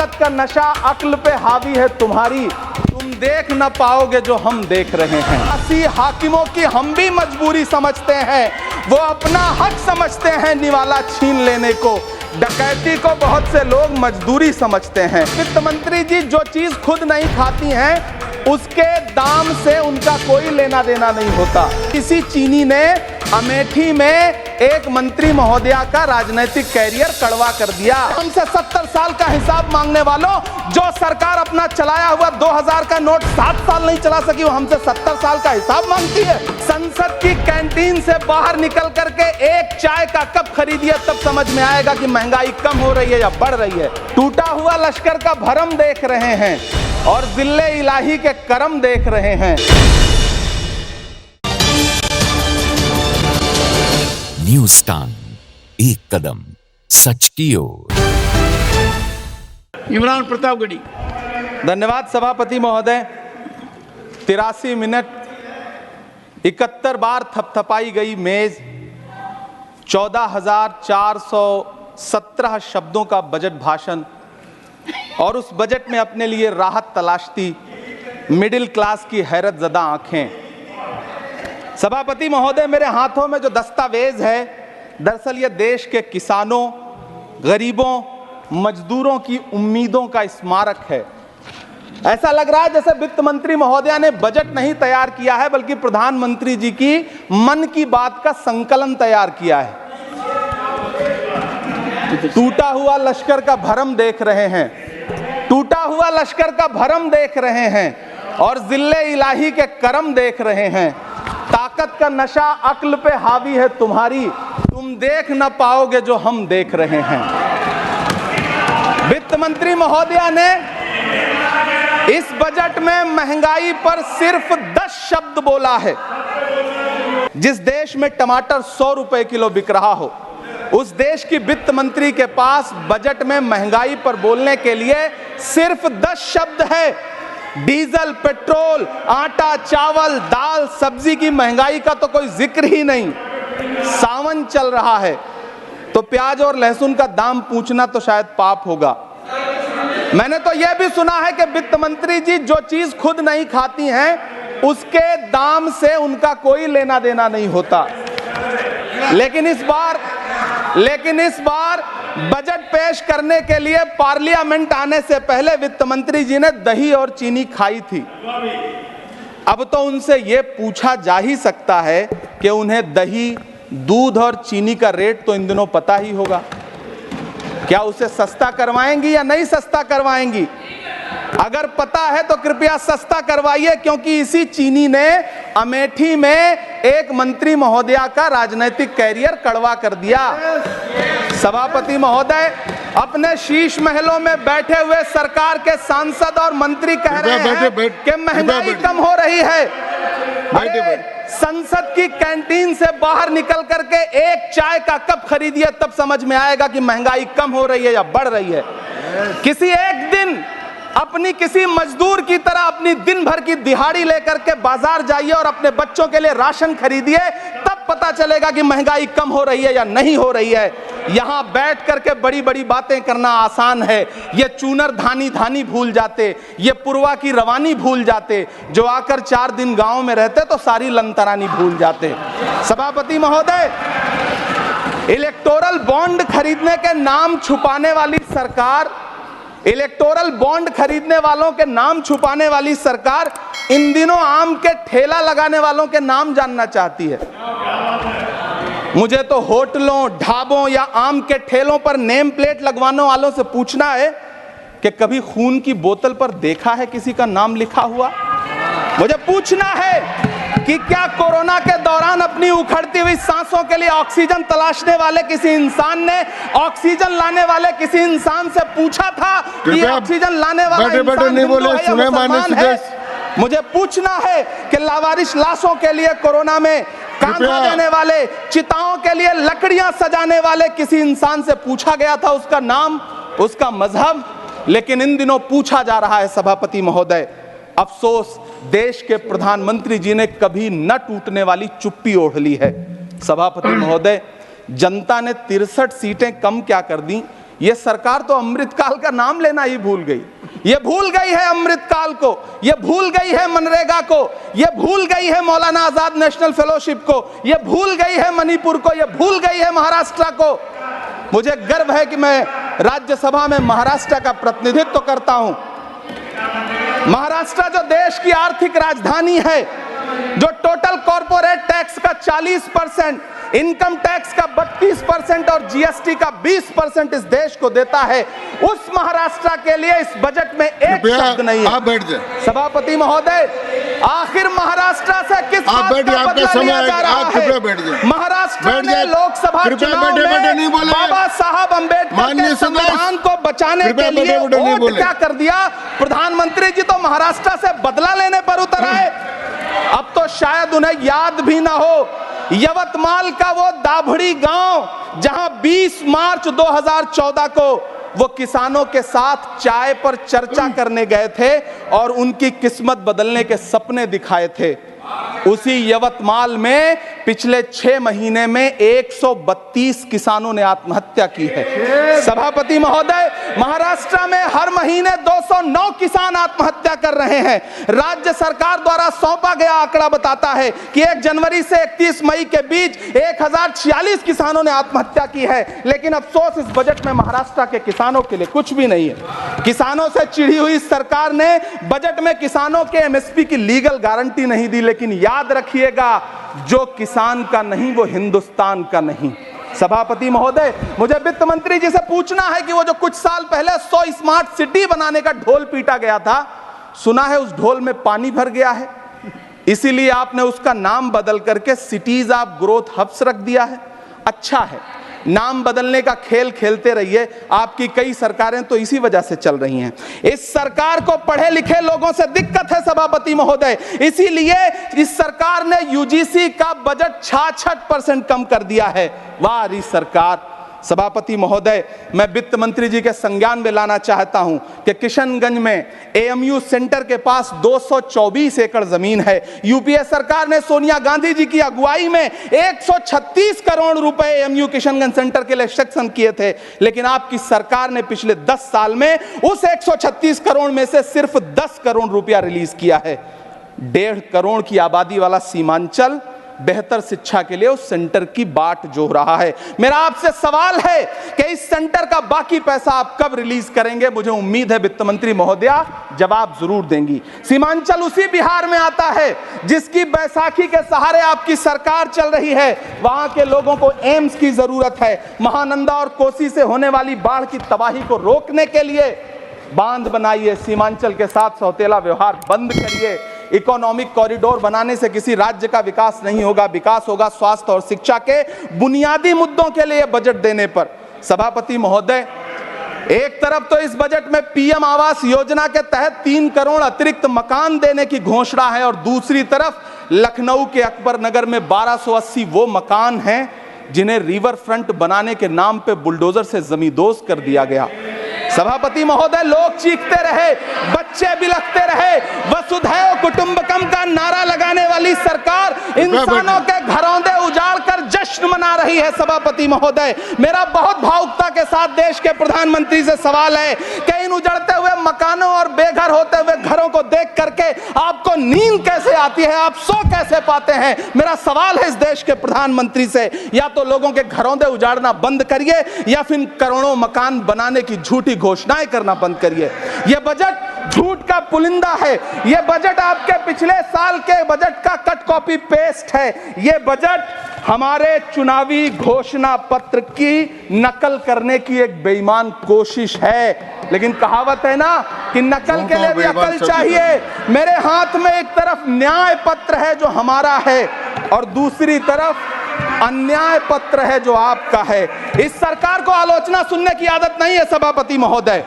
ताकत का नशा अक्ल पे हावी है तुम्हारी, तुम देख न पाओगे जो हम देख रहे हैं। ऐसी हाकिमों की हम भी मजबूरी समझते हैं, वो अपना हक समझते हैं निवाला छीन लेने को। डकैती को बहुत से लोग मजदूरी समझते हैं। वित्त मंत्री जी जो चीज खुद नहीं खाती हैं उसके दाम से उनका कोई लेना देना नहीं होता। किसी चीनी ने अमेठी में एक मंत्री महोदया का राजनीतिक कैरियर कड़वा कर दिया। हमसे 70 साल का हिसाब मांगने वालों, जो सरकार अपना चलाया हुआ 2000 का नोट 7 साल नहीं चला सकी, वो हमसे 70 साल का हिसाब मांगती है। संसद की कैंटीन से बाहर निकल करके एक चाय का कप खरीदिए, तब समझ में आएगा कि महंगाई कम हो रही है या बढ़ रही है। टूटा हुआ लश्कर का भरम देख रहे हैं और जिल्ले इलाही के करम देख रहे हैं। न्यूज़ टाइम, एक कदम सच की ओर। इमरान प्रतापगढ़ी। धन्यवाद सभापति महोदय। 83 मिनट 71 बार थपथपाई गई मेज, 14,417 शब्दों का बजट भाषण और उस बजट में अपने लिए राहत तलाशती मिडिल क्लास की हैरत ज़दा आंखें। सभापति महोदय, मेरे हाथों में जो दस्तावेज है दरअसल ये देश के किसानों, गरीबों, मजदूरों की उम्मीदों का स्मारक है। ऐसा लग रहा है जैसे वित्त मंत्री महोदया ने बजट नहीं तैयार किया है बल्कि प्रधानमंत्री जी की मन की बात का संकलन तैयार किया है। टूटा हुआ लश्कर का भरम देख रहे हैं, टूटा हुआ लश्कर का भरम देख रहे हैं और जिल्ले इलाही के करम देख रहे हैं। ताकत का नशा अक्ल पे हावी है तुम्हारी, तुम देख न पाओगे जो हम देख रहे हैं। वित्त मंत्री महोदया ने इस बजट में महंगाई पर सिर्फ 10 शब्द बोला है। जिस देश में टमाटर 100 रुपए किलो बिक रहा हो, उस देश की वित्त मंत्री के पास बजट में महंगाई पर बोलने के लिए सिर्फ 10 शब्द है। डीजल, पेट्रोल, आटा, चावल, दाल, सब्जी की महंगाई का तो कोई जिक्र ही नहीं। सावन चल रहा है तो प्याज और लहसुन का दाम पूछना तो शायद पाप होगा। मैंने तो यह भी सुना है कि वित्त मंत्री जी जो चीज खुद नहीं खाती हैं उसके दाम से उनका कोई लेना देना नहीं होता। लेकिन इस बार बजट पेश करने के लिए पार्लियामेंट आने से पहले वित्त मंत्री जी ने दही और चीनी खाई थी। अब तो उनसे यह पूछा जा ही सकता है कि उन्हें दही, दूध और चीनी का रेट तो इन दिनों पता ही होगा। क्या उसे सस्ता करवाएंगी या नहीं सस्ता करवाएंगी? अगर पता है तो कृपया सस्ता करवाइए, क्योंकि इसी चीनी ने अमेठी में एक मंत्री महोदया का राजनीतिक कैरियर कड़वा कर दिया। सभापति महोदय, अपने शीश महलों में बैठे हुए सरकार के सांसद और मंत्री कह रहे हैं कि महंगाई कम हो रही है। संसद की कैंटीन से बाहर निकल करके एक चाय का कप खरीदिए, तब समझ में आएगा कि महंगाई कम हो रही है या बढ़ रही है। किसी एक दिन अपनी किसी मजदूर की तरह अपनी दिन भर की दिहाड़ी लेकर के बाजार जाइए और अपने बच्चों के लिए राशन खरीदिए, तब पता चलेगा कि महंगाई कम हो रही है या नहीं हो रही है। यहां बैठ करके बड़ी बड़ी बातें करना आसान है। ये चूनर धानी धानी भूल जाते, ये पुरवा की रवानी भूल जाते, जो आकर 4 दिन गांव में रहते तो सारी लंतरानी भूल जाते। सभापति महोदय, इलेक्टोरल बॉन्ड खरीदने के नाम छुपाने वाली सरकार, इलेक्टोरल बॉन्ड खरीदने वालों के नाम छुपाने वाली सरकार इन दिनों आम के ठेला लगाने वालों के नाम जानना चाहती है। मुझे तो होटलों, ढाबों या आम के ठेलों पर नेम प्लेट लगवाने वालों से पूछना है कि कभी खून की बोतल पर देखा है किसी का नाम लिखा हुआ? मुझे पूछना है कि क्या कोरोना के दौरान अपनी उखड़ती हुई सांसों के लिए ऑक्सीजन तलाशने वाले किसी इंसान ने ऑक्सीजन लाने वाले किसी इंसान से पूछा था कि ऑक्सीजन लाने वाला इंसान हिंदू है या मुसलमान है? मुझे पूछना है कि लावारिश लाशों के लिए कोरोना में कांधा देने वाले, चिताओं के लिए लकड़ियां सजाने वाले किसी इंसान से पूछा गया था उसका नाम, उसका मजहब? लेकिन इन दिनों पूछा जा रहा है। सभापति महोदय, अफसोस देश के प्रधानमंत्री जी ने कभी न टूटने वाली चुप्पी ओढ़ ली है। सभापति महोदय, जनता ने 63 सीटें कम क्या कर दी, ये सरकार तो अमृतकाल का नाम लेना ही भूल गई। ये भूल गई है अमृतकाल को, ये भूल गई है मनरेगा को, ये भूल गई है मौलाना आजाद नेशनल फेलोशिप को, ये भूल गई है मणिपुर को, ये भूल गई है महाराष्ट्र को। मुझे गर्व है कि मैं राज्यसभा में महाराष्ट्र का प्रतिनिधित्व करता हूं। महाराष्ट्र जो देश की आर्थिक राजधानी है, जो टोटल कॉर्पोरेट टैक्स का 40%, इनकम टैक्स का 32% और जीएसटी का 20% इस देश को देता है, उस महाराष्ट्र के लिए इस बजट में एक शब्द नहीं है। आप बैठ जाए। सभापति महोदय, आखिर महाराष्ट्र से किस बात का बदला लिया जा रहा है? महाराष्ट्र ने लोकसभा चुनाव में बाबा साहब अम्बेडकर के संविधान को बचाने के लिए वोट क्या कर दिया? प्रधानमंत्री जी तो महाराष्ट्र से बदला लेने पर उतर आए। अब तो शायद उन्हें याद भी ना हो, यवतमाल का वो दाभड़ी गांव जहां 20 मार्च 2014 को वो किसानों के साथ चाय पर चर्चा करने गए थे और उनकी किस्मत बदलने के सपने दिखाए थे, उसी यवतमाल में पिछले 6 महीने में 132 किसानों ने आत्महत्या की है। सभापति महोदय, महाराष्ट्र में हर महीने 209 किसान आत्महत्या कर रहे हैं। राज्य सरकार द्वारा सौंपा गया आंकड़ा बताता है कि 1 जनवरी से 31 मई के बीच 1046 किसानों ने आत्महत्या की है। लेकिन अफसोस, इस बजट में महाराष्ट्र के किसानों के लिए कुछ भी नहीं है। किसानों से चिढ़ी हुई सरकार ने बजट में किसानों के एमएसपी की लीगल गारंटी नहीं दी। लेकिन याद रखिएगा, जो किसान का नहीं वो हिंदुस्तान का नहीं। सभापति महोदय, मुझे वित्त मंत्री जी से पूछना है कि वो जो कुछ साल पहले 100 स्मार्ट सिटी बनाने का ढोल पीटा गया था, सुना है उस ढोल में पानी भर गया है, इसीलिए आपने उसका नाम बदल करके सिटीज ऑफ ग्रोथ हब्स रख दिया है। अच्छा है, नाम बदलने का खेल खेलते रहिए, आपकी कई सरकारें तो इसी वजह से चल रही हैं। इस सरकार को पढ़े लिखे लोगों से दिक्कत है सभापति महोदय, इसीलिए इस सरकार ने यूजीसी का बजट 66% कम कर दिया है। वाह इस सरकार। सभापति महोदय, मैं वित्त मंत्री जी के संज्ञान में लाना चाहता हूं कि किशनगंज में एएमयू सेंटर के पास 224 एकड़ जमीन है। यूपीए सरकार ने सोनिया गांधी जी की अगुवाई में 136 करोड़ रुपए एएमयू किशनगंज सेंटर के लिए सेक्शन किए थे। लेकिन आपकी सरकार ने पिछले 10 साल में उस 136 करोड़ में से सिर्फ 10 करोड़ रुपया रिलीज किया है। 1.5 करोड़ की आबादी वाला सीमांचल बेहतर शिक्षा के लिए उस सेंटर की बाट जोह रहा है। मेरा आपसे सवाल है कि इस सेंटर का बाकी पैसा आप कब रिलीज करेंगे? मुझे उम्मीद है वित्त मंत्री महोदया जवाब जरूर देंगी। सीमांचल उसी बिहार में आता है जिसकी बैसाखी के सहारे आपकी सरकार चल रही है। वहां के लोगों को एम्स की जरूरत है। महानंदा और कोसी से होने वाली बाढ़ की तबाही को रोकने के लिए बांध बनाइए, सीमांचल के साथ सौतेला व्यवहार बंद करिए। इकोनॉमिक कॉरिडोर बनाने से किसी राज्य का विकास नहीं होगा, विकास होगा स्वास्थ्य और शिक्षा के बुनियादी मुद्दों के लिए बजट देने पर। सभापति महोदय, एक तरफ तो इस बजट में पीएम आवास योजना के तहत 3 करोड़ अतिरिक्त मकान देने की घोषणा है और दूसरी तरफ लखनऊ के अकबर नगर में 1280 वो मकान हैं जिन्हें रिवर फ्रंट बनाने के नाम पे बुलडोजर से जमींदोज कर दिया गया। सभापति महोदय, लोग चीखते रहे, बच्चे बिलखते रहे, वसुधैव कुटुंबकम का नारा लगाने वाली सरकार इंसानों के घरौंदे उजाड़ कर जश्न मना रही है। सभापति महोदय, मेरा बहुत भावुकता के साथ देश के प्रधानमंत्री से सवाल है कि इन उजड़ते हुए मकानों और बेघर होते हुए घरों को देख करके आपको नींद कैसे आती है, आप सो कैसे पाते हैं? मेरा सवाल है इस देश के प्रधानमंत्री से, या तो लोगों के घरौंदे उजाड़ना बंद करिए या फिर करोड़ों मकान बनाने की झूठी घोषणाएं करना बंद करिए। यह बजट झूठ का पुलिंदा है। यह बजट आपके पिछले साल के बजट का कट कॉपी पेस्ट है। यह बजट हमारे चुनावी घोषणा पत्र की नकल करने की एक बेईमान कोशिश है। लेकिन कहावत है ना कि नकल के लिए भी अकल चाहिए। मेरे हाथ में एक तरफ न्याय पत्र है जो हमारा है और दूसरी तरफ अन्याय पत्र है जो आपका है। इस सरकार को आलोचना सुनने की आदत नहीं है सभापति महोदय।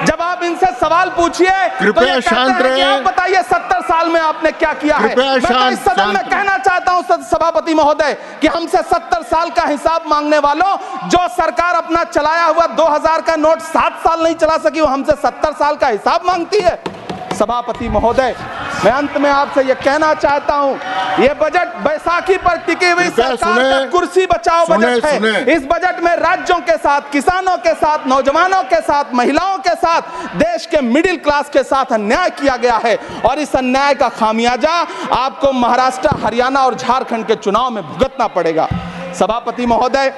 जब आप इनसे सवाल पूछिए तो ये कहते हैं कि आप बताइए 70 साल में आपने क्या किया है। मैं तो इस सदन में कहना चाहता हूं सभापति महोदय कि हमसे 70 साल का हिसाब मांगने वालों, जो सरकार अपना चलाया हुआ 2000 का नोट 7 साल नहीं चला सकी, वो हमसे 70 साल का हिसाब मांगती है। सभापति महोदय, मैं अंत में आपसे यह कहना चाहता हूं, यह बजट बैसाखी पर टिकी हुई सरकार का कुर्सी बचाओ बजट है। इस बजट में राज्यों के साथ, किसानों के साथ, नौजवानों के साथ, महिलाओं के साथ, देश के मिडिल क्लास के साथ अन्याय किया गया है और इस अन्याय का खामियाजा आपको महाराष्ट्र, हरियाणा और झारखंड के चुनाव में भुगतना पड़ेगा। सभापति महोदय,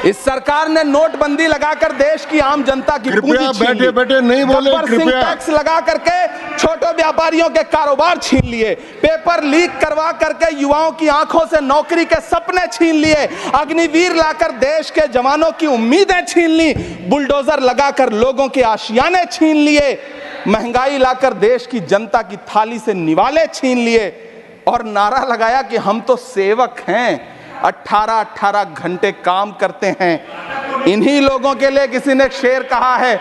इस सरकार ने नोटबंदी लगाकर देश की आम जनता की पूंजी छीन ली। बैठे नहीं बोले, कृपया टैक्स लगा करके छोटे व्यापारियों के कारोबार छीन लिए, पेपर लीक करवा करके युवाओं की आंखों से नौकरी के सपने छीन लिए, अग्निवीर लाकर देश के जवानों की उम्मीदें छीन ली, बुलडोजर लगाकर लोगों के आशियाने छीन लिए, महंगाई लाकर देश की जनता की थाली से निवाले छीन लिए और नारा लगाया कि हम तो सेवक हैं, 18-18 घंटे काम करते हैं। इन्हीं लोगों के लिए किसी ने शेर कहा है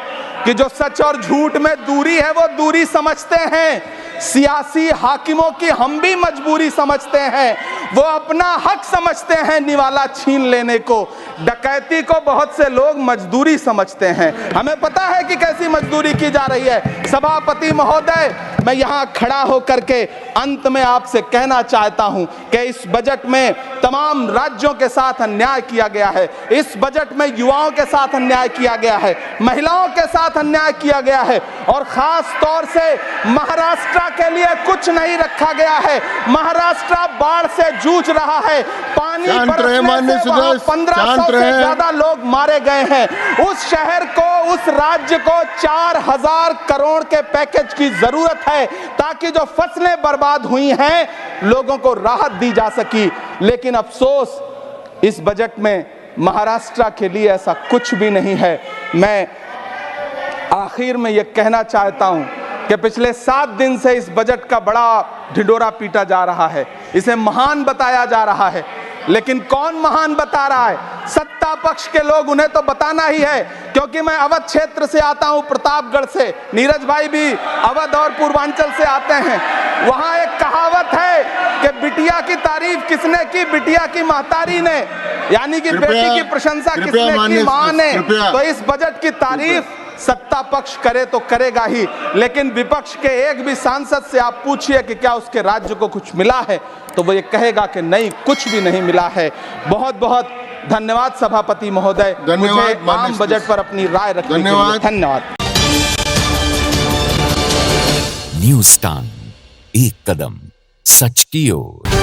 कि जो सच और झूठ में दूरी है वो दूरी समझते हैं, सियासी हाकिमों की हम भी मजबूरी समझते हैं, वो अपना हक समझते हैं निवाला छीन लेने को, डकैती को बहुत से लोग मजदूरी समझते हैं। हमें पता है कि कैसी मजदूरी की जा रही है। सभापति महोदय, मैं यहां खड़ा होकर के अंत में आपसे कहना चाहता हूं कि इस बजट में तमाम राज्यों के साथ अन्याय किया गया है, इस बजट में युवाओं के साथ अन्याय किया गया है, महिलाओं के साथ अन्याय किया गया है और खास तौर से महाराष्ट्र के लिए कुछ नहीं रखा गया है। महाराष्ट्र बाढ़ से जूझ रहा है, पानी बरसने से वहां 1500 से ज्यादा लोग मारे गए हैं। उस शहर को, उस राज्य को 4000 करोड़ के पैकेज की जरूरत है ताकि जो फसलें बर्बाद हुई हैं लोगों को राहत दी जा सकी। लेकिन अफसोस, इस बजट में महाराष्ट्र के लिए ऐसा कुछ भी नहीं है। मैं आखिर में यह कहना चाहता हूं कि पिछले 7 दिन से इस बजट का बड़ा ढिंढोरा पीटा जा रहा है, इसे महान बताया जा रहा है, लेकिन कौन महान बता रहा है? सत्ता पक्ष के लोग, उन्हें तो बताना ही है। क्योंकि मैं अवध क्षेत्र से आता हूं, प्रतापगढ़ से, नीरज भाई भी अवध और पूर्वांचल से आते हैं। वहां एक कहावत है कि बिटिया की तारीफ किसने की? बिटिया की महतारी ने, यानी कि बेटी की प्रशंसा किसने की? मां ने। तो इस बजट की तारीफ सत्ता पक्ष करे तो करेगा ही, लेकिन विपक्ष के एक भी सांसद से आप पूछिए कि क्या उसके राज्य को कुछ मिला है, तो वो ये कहेगा कि नहीं, कुछ भी नहीं मिला है। बहुत बहुत धन्यवाद सभापति महोदय, मुझे आम बजट पर अपनी राय रखने के लिए धन्यवाद। न्यूज़ टाइम, एक कदम सच की ओर।